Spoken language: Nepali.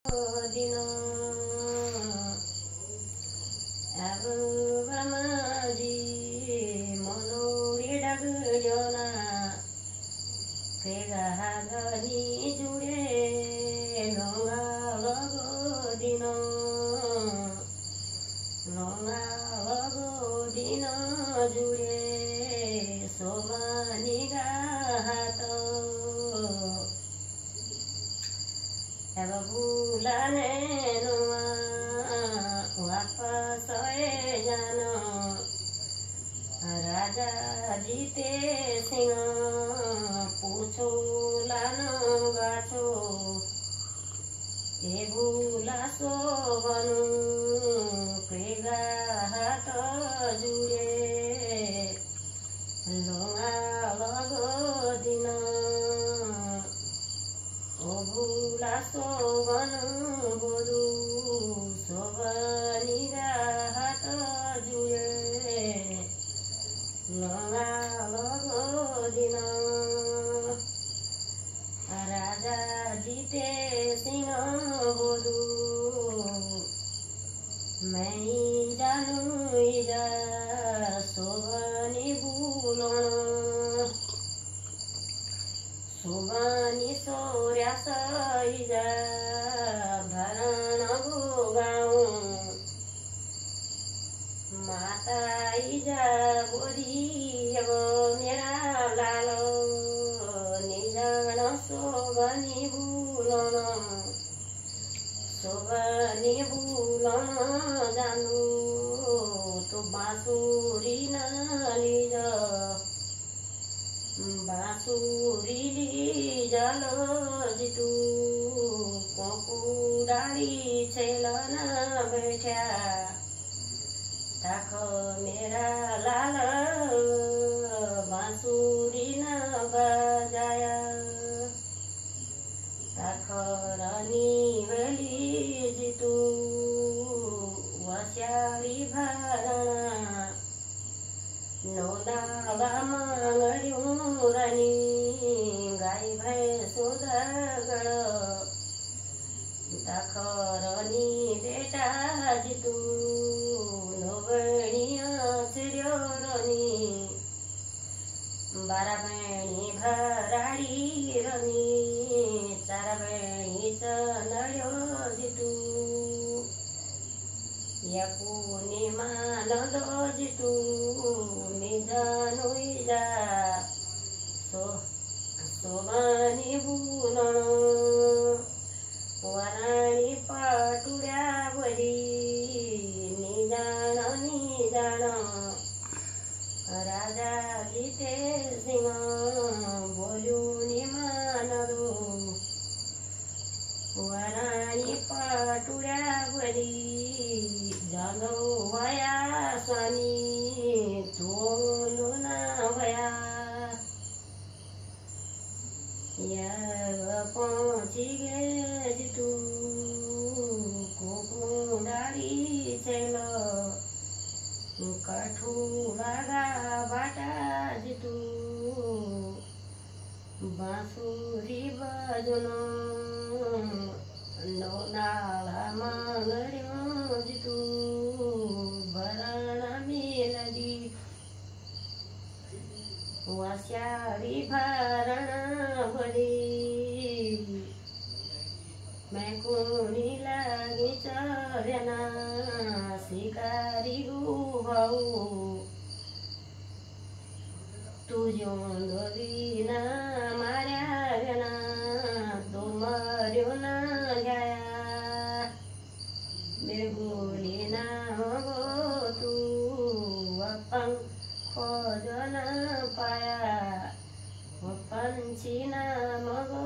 दिन अब ब्रह्मजी मनोरी डगड्योना पेगा गनी जुडे नगालगो दिन जुडे सोमानी गात अब बुलाने नुआ वापस जान राजा जीते सिंह पूछो लानो गाछो ए बुला सो बनु पेगा हात जुडे लोङा लगो दिन ओ बुला सो बनु गोरु सोबनिगा हात जुडे लोङा लगो दिन राजा जीते सिंह गोरु मै जानु इजा सोबनी बुलण सोबनी सोर्या सैजा भरण गो गाउँ माता इजा बोरी अब मेरा लालो निजान सोबनी बुलण जानु तो बाँसुरी नलिज बाँसुरी लिजल जितु कुकुडाली छेलन बैठ्या ताख मेरा लाल बाँसुरी न बजाया ताखरनी वेली जितु वस्याली भरणा नौदाबा मगर्यौं रानी गाई भैँसो दगड ताखरनी बेटा जितु नोबणी छिर्यो रनी 12 बहिणी भराडी रनी 4 बहिणी चनड्यो जितु याकुनी मानदो जितु निजानु इजा सोबनी बुलण वराणी पाटुड्या बरी निजान राजा जीते सिंह बोल्यो नि मानदो वराणी पाटुड्या बरी जालो भया स्वामी तोलो न भया या पहुँची गे जितु कुकुडाली छेल कठुलागा बाटा जितु बाँसुरी बजन नौनाला मगर्यौं जितु भरण मेलदी वस्याली भरण बडी मैं कुनी लागि चरेना शिकारी भाउ तुझ्यो धोबिना मार्या गेना तो मर्यो न गया मेरे गोली ना हो तू अपन खोज न पाया पंछी नाम गो